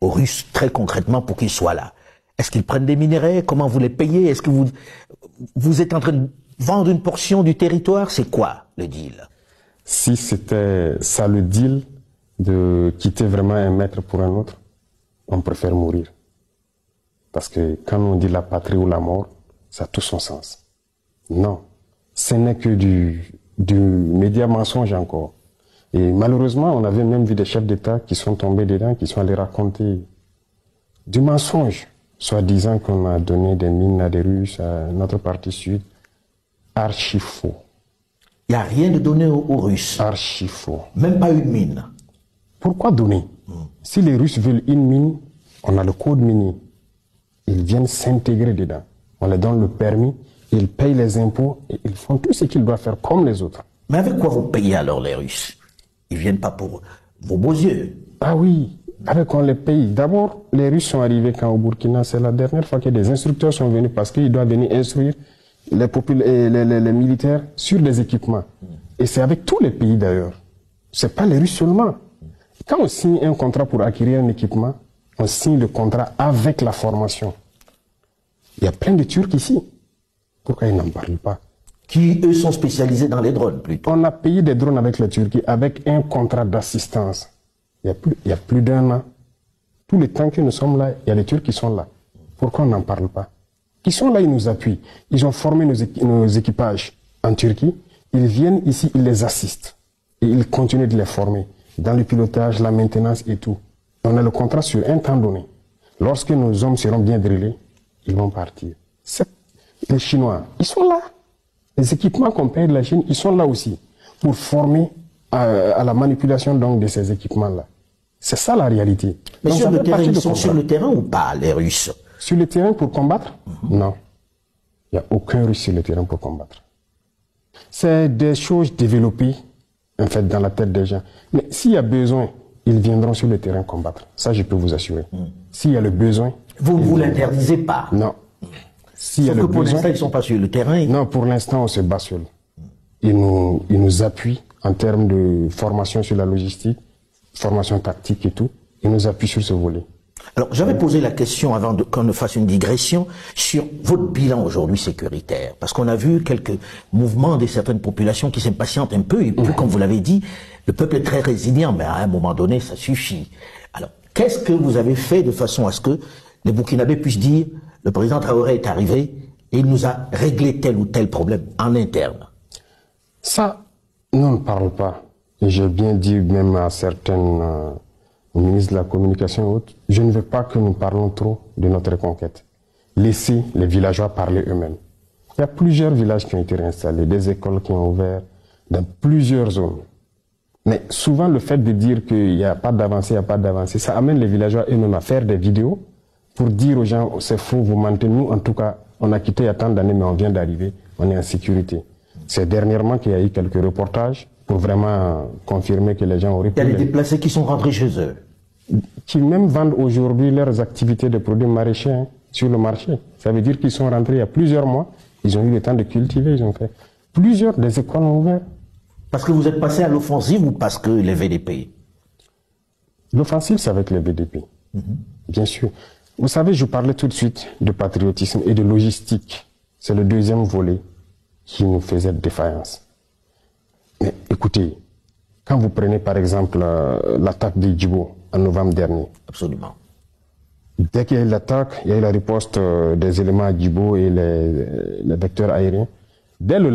aux Russes très concrètement pour qu'ils soient là? Est-ce qu'ils prennent des minerais? Comment vous les payez? Est-ce que vous êtes en train de vendre une portion du territoire? C'est quoi le deal? Si c'était ça le deal, de quitter vraiment un maître pour un autre, on préfère mourir. Parce que quand on dit la patrie ou la mort, ça a tout son sens. Non, ce n'est que du média mensonge encore. Et malheureusement, on avait même vu des chefs d'État qui sont tombés dedans, qui sont allés raconter du mensonge, soi-disant qu'on a donné des mines à des Russes, à notre partie sud. Archi faux. Il n'y a rien de donné aux Russes. Archi faux. Même pas une mine. Pourquoi donner? Si les Russes veulent une mine, on a le code minier. Ils viennent s'intégrer dedans. On leur donne le permis, ils payent les impôts et ils font tout ce qu'ils doivent faire comme les autres. Mais avec quoi vous payez alors les Russes? Ils viennent pas pour vos beaux yeux. Ah oui, avec on les paye. D'abord, les Russes sont arrivés quand au Burkina, c'est la dernière fois que des instructeurs sont venus parce qu'ils doivent venir instruire les militaires sur des équipements. Et c'est avec tous les pays d'ailleurs. C'est pas les Russes seulement. Quand on signe un contrat pour acquérir un équipement, on signe le contrat avec la formation. Il y a plein de Turcs ici. Pourquoi ils n'en parlent pas? Qui, eux, sont spécialisés dans les drones, plutôt. On a payé des drones avec la Turquie, avec un contrat d'assistance. Il y a plus d'un an. Tout le temps que nous sommes là, il y a des Turcs qui sont là. Pourquoi on n'en parle pas? Ils sont là, ils nous appuient. Ils ont formé nos équipages en Turquie. Ils viennent ici, ils les assistent. Et ils continuent de les former dans le pilotage, la maintenance et tout. On a le contrat sur un temps donné. Lorsque nos hommes seront bien drillés, ils vont partir. Les Chinois, ils sont là. Les équipements qu'on paye de la Chine, ils sont là aussi pour former à la manipulation donc de ces équipements-là. C'est ça la réalité. Mais donc, sur le terrain, ils sont sur le terrain ou pas, les Russes? Sur le terrain pour combattre? Non. Il n'y a aucun Russe sur le terrain pour combattre. C'est des choses développées, en fait, dans la tête des gens. Mais s'il y a besoin, ils viendront sur le terrain combattre. Ça, je peux vous assurer. S'il y a le besoin... Vous ne vous l'interdisez pas? Non. Sauf que pour l'instant, ils ne sont pas sur le terrain. Non, pour l'instant, on se bat seul. Ils nous appuient en termes de formation sur la logistique, formation tactique et tout. Ils nous appuient sur ce volet. Alors, j'avais posé la question avant qu'on ne fasse une digression sur votre bilan aujourd'hui sécuritaire. Parce qu'on a vu quelques mouvements de certaines populations qui s'impatientent un peu. Et puis, comme vous l'avez dit, le peuple est très résilient, mais à un moment donné, ça suffit. Alors, qu'est-ce que vous avez fait de façon à ce que les Burkinabés puissent dire le président Traoré est arrivé et il nous a réglé tel ou tel problème en interne? Ça, nous ne parlons pas. Et j'ai bien dit même à certains ministres de la communication et autres, je ne veux pas que nous parlons trop de notre reconquête. Laissez les villageois parler eux-mêmes. Il y a plusieurs villages qui ont été réinstallés, des écoles qui ont ouvert dans plusieurs zones. Mais souvent, le fait de dire qu'il n'y a pas d'avancée, il n'y a pas d'avancée, ça amène les villageois eux-mêmes à faire des vidéos pour dire aux gens, c'est faux, vous mentez. Nous, en tout cas, on a quitté il y a tant d'années, mais on vient d'arriver, on est en sécurité. C'est dernièrement qu'il y a eu quelques reportages pour vraiment confirmer que les gens auraient pu... Il y a des déplacés qui sont rentrés chez eux. Qui même vendent aujourd'hui leurs activités de produits maraîchers sur le marché. Ça veut dire qu'ils sont rentrés il y a plusieurs mois, ils ont eu le temps de cultiver, ils ont fait... Plusieurs des écoles ont ouvert. Parce que vous êtes passé à l'offensive ou parce que les VDP? L'offensive, c'est avec les VDP, bien sûr. Vous savez, je parlais tout de suite de patriotisme et de logistique. C'est le deuxième volet qui nous faisait défaillance. Mais écoutez, quand vous prenez par exemple l'attaque de Djibo en novembre dernier. Absolument. Dès qu'il y a eu l'attaque, il y a eu la riposte des éléments à Djibo et les vecteurs aériens. Dès le